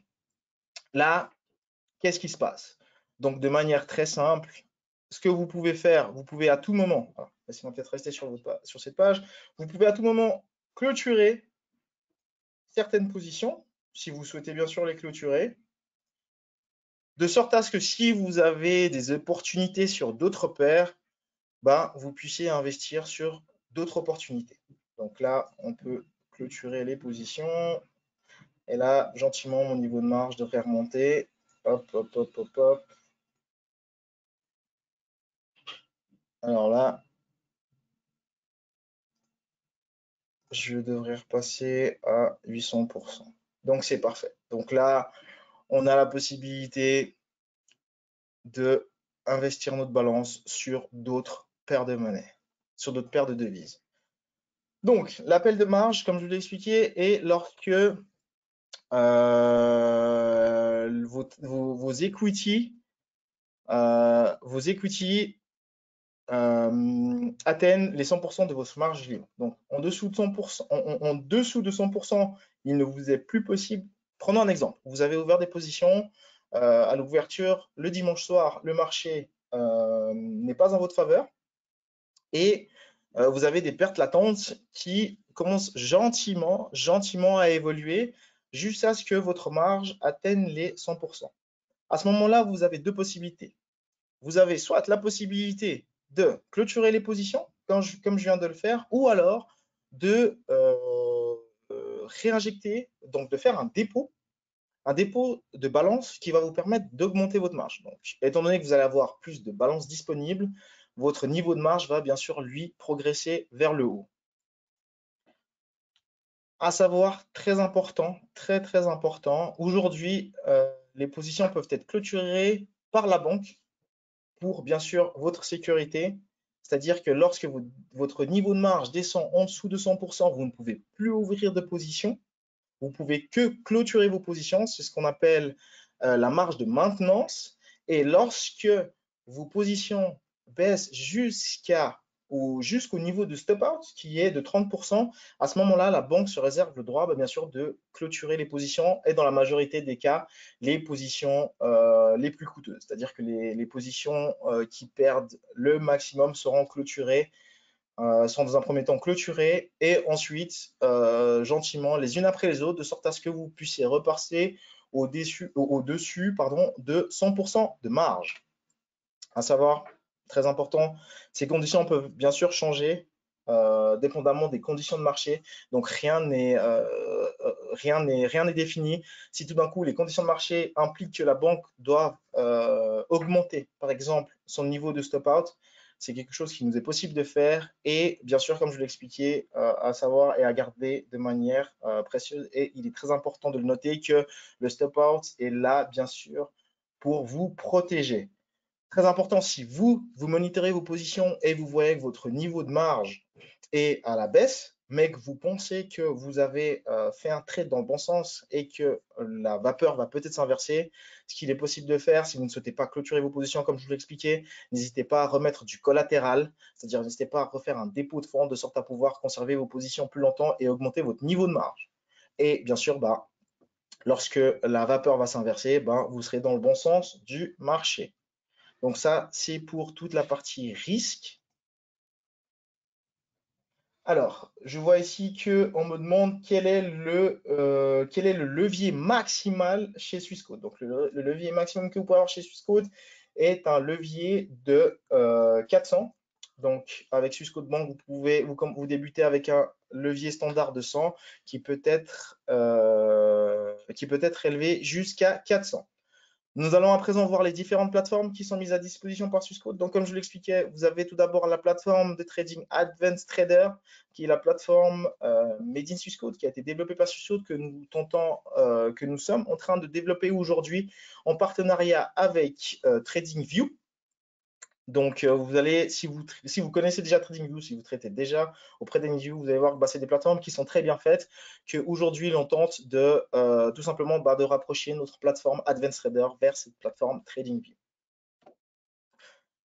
Là, qu'est-ce qui se passe? Donc, de manière très simple, ce que vous pouvez faire, vous pouvez à tout moment, laissez-moi peut-être rester sur cette page, vous pouvez à tout moment clôturer certaines positions, si vous souhaitez bien sûr les clôturer, de sorte à ce que si vous avez des opportunités sur d'autres paires, ben, vous puissiez investir sur d'autres opportunités. Donc là, on peut clôturer les positions. Et là, gentiment, mon niveau de marge devrait remonter. Hop, hop, hop, hop, hop. Alors là, je devrais repasser à 800%. Donc c'est parfait. Donc là, on a la possibilité de investir notre balance sur d'autres paires de monnaie, sur d'autres paires de devises. Donc, l'appel de marge, comme je vous l'ai expliqué, est lorsque vos equity, atteignent les 100% de votre marge libre. Donc, en dessous de 100%, en dessous de 100%, il ne vous est plus possible. Prenons un exemple. Vous avez ouvert des positions à l'ouverture le dimanche soir, le marché n'est pas en votre faveur et vous avez des pertes latentes qui commencent gentiment à évoluer jusqu'à ce que votre marge atteigne les 100%. À ce moment-là, vous avez deux possibilités. Vous avez soit la possibilité de clôturer les positions, comme je viens de le faire, ou alors de réinjecter, donc de faire un dépôt de balance qui va vous permettre d'augmenter votre marge. Donc, étant donné que vous allez avoir plus de balance disponible, votre niveau de marge va bien sûr, lui, progresser vers le haut. À savoir, très important, très important, aujourd'hui, les positions peuvent être clôturées par la banque pour bien sûr votre sécurité. C'est-à-dire que lorsque votre niveau de marge descend en dessous de 100%, vous ne pouvez plus ouvrir de position. Vous pouvez que clôturer vos positions. C'est ce qu'on appelle la marge de maintenance. Et lorsque vos positions baissent jusqu'au niveau de stop-out, qui est de 30%, à ce moment-là, la banque se réserve le droit, bien sûr, de clôturer les positions et dans la majorité des cas, les positions les plus coûteuses. C'est-à-dire que les positions qui perdent le maximum seront clôturées, sont dans un premier temps clôturées et ensuite gentiment les unes après les autres, de sorte à ce que vous puissiez repasser au-dessus de 100% de marge. À savoir, très important, ces conditions peuvent bien sûr changer dépendamment des conditions de marché. Donc rien n'est défini. Si tout d'un coup les conditions de marché impliquent que la banque doit augmenter, par exemple, son niveau de stop-out, c'est quelque chose qui nous est possible de faire et bien sûr, comme je l'ai expliqué, à savoir et à garder de manière précieuse. Et il est très important de le noter que le stop-out est là, bien sûr, pour vous protéger. Très important, si vous monitorez vos positions et vous voyez que votre niveau de marge est à la baisse, mais que vous pensez que vous avez fait un trade dans le bon sens et que la vapeur va peut-être s'inverser, ce qu'il est possible de faire, si vous ne souhaitez pas clôturer vos positions comme je vous l'ai expliqué, n'hésitez pas à remettre du collatéral, c'est-à-dire n'hésitez pas à refaire un dépôt de fonds de sorte à pouvoir conserver vos positions plus longtemps et augmenter votre niveau de marge. Et bien sûr, lorsque la vapeur va s'inverser, vous serez dans le bon sens du marché. Donc ça, c'est pour toute la partie risque. Alors, je vois ici qu'on me demande quel est le levier maximal chez Swissquote. Donc, le levier maximum que vous pouvez avoir chez Swissquote est un levier de 400. Donc, avec Swissquote Bank, vous débutez avec un levier standard de 100 qui peut être élevé jusqu'à 400. Nous allons à présent voir les différentes plateformes qui sont mises à disposition par Swissquote. Donc, comme je l'expliquais, vous avez tout d'abord la plateforme de trading Advanced Trader, qui est la plateforme Made in Swissquote, qui a été développée par Swissquote, que nous sommes en train de développer aujourd'hui en partenariat avec TradingView. Donc, si vous connaissez déjà TradingView, si vous traitez déjà auprès d'TradingView, vous allez voir que c'est des plateformes qui sont très bien faites, qu'aujourd'hui, l'on tente de tout simplement de rapprocher notre plateforme Advanced Trader vers cette plateforme TradingView.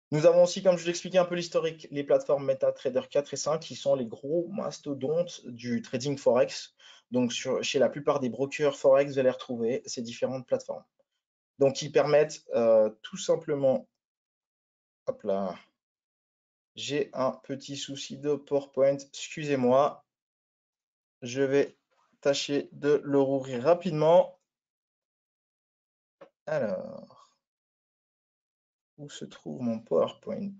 Nous avons aussi, comme je vous l'expliquais un peu l'historique, les plateformes MetaTrader 4 et 5 qui sont les gros mastodontes du trading Forex. Donc, chez la plupart des brokers Forex, vous allez retrouver ces différentes plateformes. Donc, ils permettent tout simplement, hop là, j'ai un petit souci de PowerPoint, excusez-moi. Je vais tâcher de le rouvrir rapidement. Alors, où se trouve mon PowerPoint?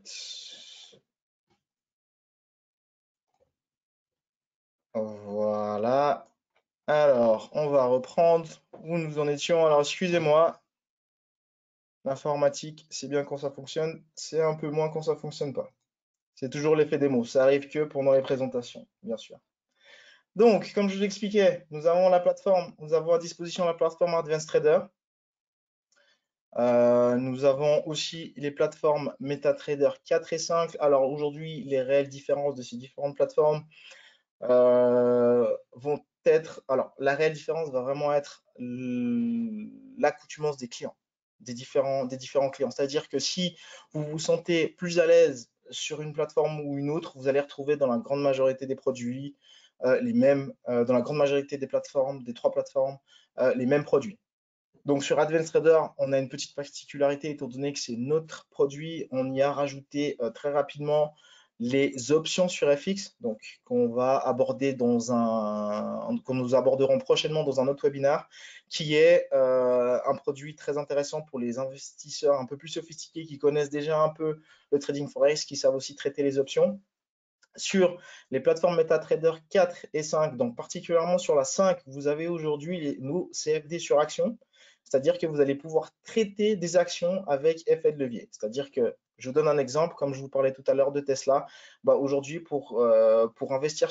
Voilà. Alors, on va reprendre où nous en étions. Alors, excusez-moi, l'informatique, c'est bien quand ça fonctionne, c'est un peu moins quand ça fonctionne pas. C'est toujours l'effet des mots. Ça arrive que pendant les présentations, bien sûr. Donc, comme je vous l'expliquais, nous avons à disposition la plateforme Advanced Trader. Nous avons aussi les plateformes MetaTrader 4 et 5. Alors aujourd'hui, les réelles différences de ces différentes plateformes vont être. Alors, la réelle différence va vraiment être l'accoutumance des clients, des différents clients. C'est-à-dire que si vous vous sentez plus à l'aise sur une plateforme ou une autre, vous allez retrouver dans la grande majorité des produits les mêmes, dans la grande majorité des plateformes, des trois plateformes, les mêmes produits. Donc sur Advanced Trader, on a une petite particularité étant donné que c'est notre produit, on y a rajouté très rapidement les options sur FX, donc qu'on nous aborderons prochainement dans un autre webinaire, qui est un produit très intéressant pour les investisseurs un peu plus sophistiqués qui connaissent déjà un peu le trading forex, qui savent aussi traiter les options. Sur les plateformes MetaTrader 4 et 5, donc particulièrement sur la 5, vous avez aujourd'hui nos CFD sur action, c'est-à-dire que vous allez pouvoir traiter des actions avec effet de levier. C'est-à-dire que, je vous donne un exemple, comme je vous parlais tout à l'heure de Tesla, aujourd'hui pour investir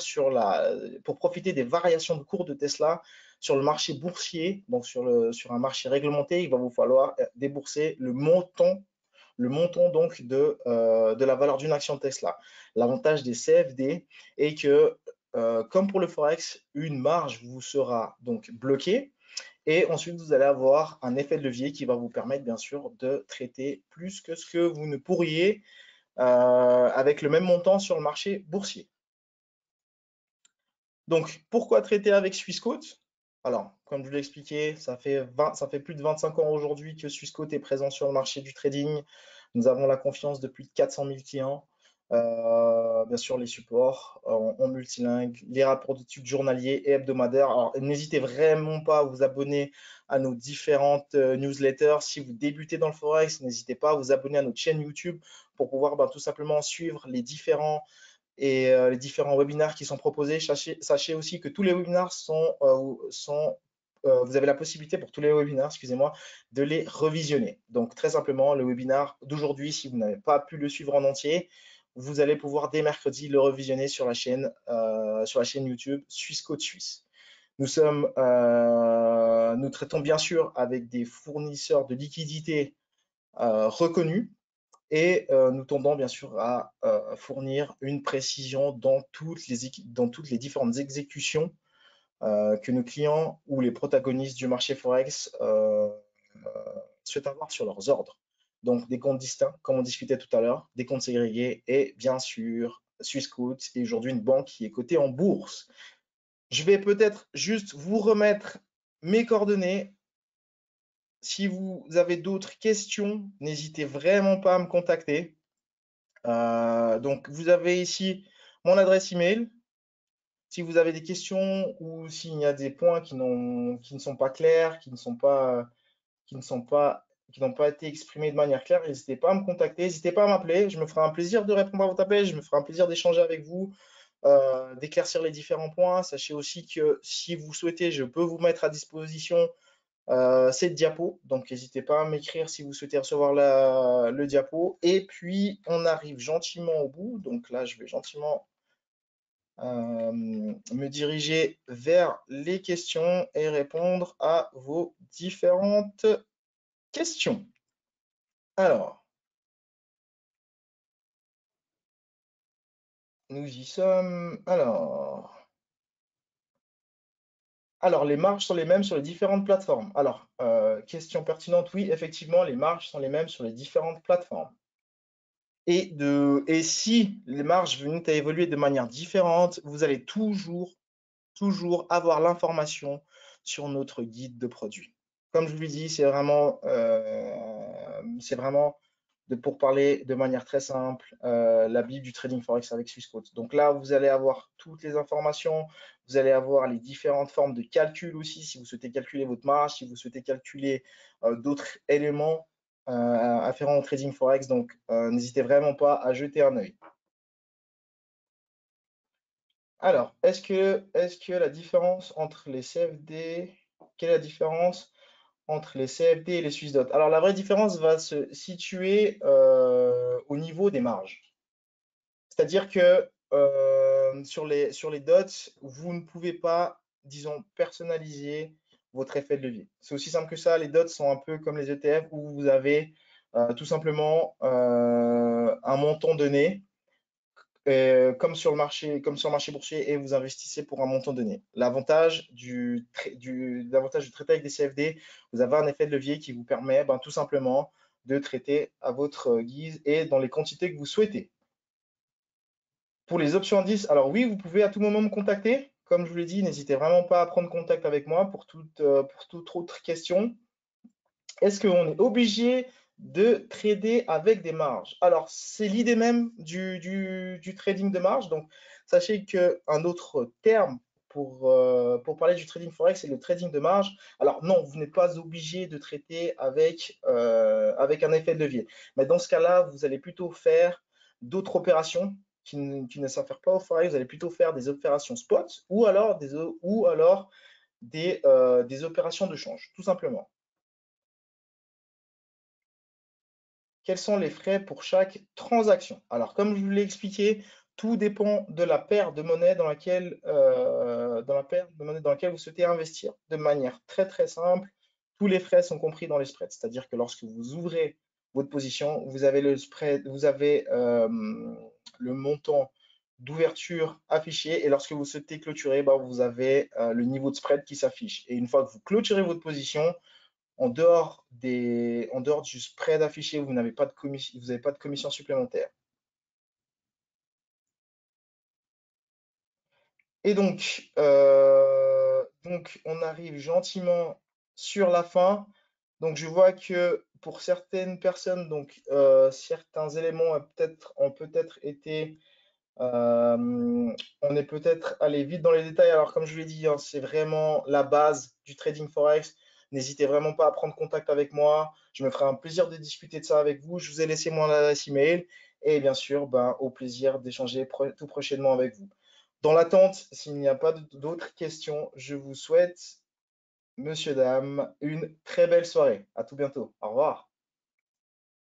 pour profiter des variations de cours de Tesla sur le marché boursier, donc sur un marché réglementé, il va vous falloir débourser le montant donc de la valeur d'une action Tesla. L'avantage des CFD est que, comme pour le Forex, une marge vous sera donc bloquée et ensuite vous allez avoir un effet de levier qui va vous permettre bien sûr de traiter plus que ce que vous ne pourriez avec le même montant sur le marché boursier. Donc, pourquoi traiter avec Swissquote? Alors, comme je vous l'ai expliqué, ça fait plus de 25 ans aujourd'hui que Swissquote est présent sur le marché du trading. Nous avons la confiance de plus de 400 000 clients. Bien sûr, les supports en multilingue, les rapports d'études journaliers et hebdomadaires. Alors, n'hésitez vraiment pas à vous abonner à nos différentes newsletters. Si vous débutez dans le Forex, n'hésitez pas à vous abonner à notre chaîne YouTube pour pouvoir tout simplement suivre les différents webinaires qui sont proposés. Sachez aussi que tous les webinaires vous avez la possibilité pour tous les webinaires, excusez-moi, de les revisionner. Donc très simplement, le webinaire d'aujourd'hui, si vous n'avez pas pu le suivre en entier, vous allez pouvoir dès mercredi le revisionner sur la chaîne YouTube Swissquote Suisse. Nous traitons bien sûr avec des fournisseurs de liquidités reconnus et nous tendons bien sûr à fournir une précision dans toutes les différentes exécutions que nos clients ou les protagonistes du marché Forex souhaitent avoir sur leurs ordres. Donc des comptes distincts, comme on discutait tout à l'heure, des comptes ségrégés et bien sûr Swissquote est aujourd'hui une banque qui est cotée en bourse. Je vais peut-être juste vous remettre mes coordonnées. Si vous avez d'autres questions, n'hésitez vraiment pas à me contacter. Donc, vous avez ici mon adresse email. Si vous avez des questions ou s'il y a des points qui ne sont pas clairs, qui n'ont pas été exprimés de manière claire, n'hésitez pas à me contacter, n'hésitez pas à m'appeler. Je me ferai un plaisir de répondre à votre appel, je me ferai un plaisir d'échanger avec vous, d'éclaircir les différents points. Sachez aussi que si vous souhaitez, je peux vous mettre à disposition cette diapo. Donc, n'hésitez pas à m'écrire si vous souhaitez recevoir le diapo. Et puis, on arrive gentiment au bout. Donc là, je vais gentiment me diriger vers les questions et répondre à vos différentes questions. Alors, nous y sommes. Alors, les marges sont les mêmes sur les différentes plateformes. Alors, question pertinente, oui, effectivement, les marges sont les mêmes sur les différentes plateformes. Et si les marges venaient à évoluer de manière différente, vous allez toujours avoir l'information sur notre guide de produit. Comme je vous l'ai dit, c'est vraiment pour parler de manière très simple, la Bible du trading forex avec Swissquote. Donc là, vous allez avoir toutes les informations, vous allez avoir les différentes formes de calcul aussi, si vous souhaitez calculer votre marge, si vous souhaitez calculer d'autres éléments afférents au trading forex. Donc, n'hésitez vraiment pas à jeter un œil. Alors, est-ce que la différence entre les CFD, quelle est la différence entre les CFD et les Swissdot? Alors, la vraie différence va se situer au niveau des marges. C'est-à-dire que sur les dots, vous ne pouvez pas, disons, personnaliser votre effet de levier. C'est aussi simple que ça. Les dots sont un peu comme les ETF où vous avez tout simplement un montant donné comme sur le marché boursier et vous investissez pour un montant donné. L'avantage de traiter avec des CFD, vous avez un effet de levier qui vous permet tout simplement de traiter à votre guise et dans les quantités que vous souhaitez. Pour les options indices, alors oui, vous pouvez à tout moment me contacter. Comme je vous l'ai dit, n'hésitez vraiment pas à prendre contact avec moi pour toute autre question. Est-ce qu'on est obligé de trader avec des marges? Alors, c'est l'idée même du trading de marge. Donc, sachez qu'un autre terme pour parler du trading forex, c'est le trading de marge. Alors, non, vous n'êtes pas obligé de traiter avec un effet de levier. Mais dans ce cas-là, vous allez plutôt faire d'autres opérations qui ne s'affairent pas au forex. Vous allez plutôt faire des opérations spot ou alors des opérations de change, tout simplement. Quels sont les frais pour chaque transaction? Alors, comme je vous l'ai expliqué, tout dépend de la paire de monnaie dans laquelle vous souhaitez investir. De manière très très simple, tous les frais sont compris dans les spreads. C'est-à-dire que lorsque vous ouvrez votre position, vous avez le spread, vous avez le montant d'ouverture affiché et lorsque vous souhaitez clôturer, vous avez le niveau de spread qui s'affiche. Et une fois que vous clôturez votre position, en dehors du spread affiché, vous n'avez pas de commission supplémentaire. Et donc, on arrive gentiment sur la fin. Donc, je vois que pour certaines personnes, donc, certains éléments ont peut-être été, on est peut-être allé vite dans les détails. Alors, comme je l'ai dit, hein, c'est vraiment la base du trading forex. N'hésitez vraiment pas à prendre contact avec moi. Je me ferai un plaisir de discuter de ça avec vous. Je vous ai laissé mon adresse email et bien sûr, au plaisir d'échanger tout prochainement avec vous. Dans l'attente, s'il n'y a pas d'autres questions, je vous souhaite, monsieur, dame, une très belle soirée. À tout bientôt. Au revoir.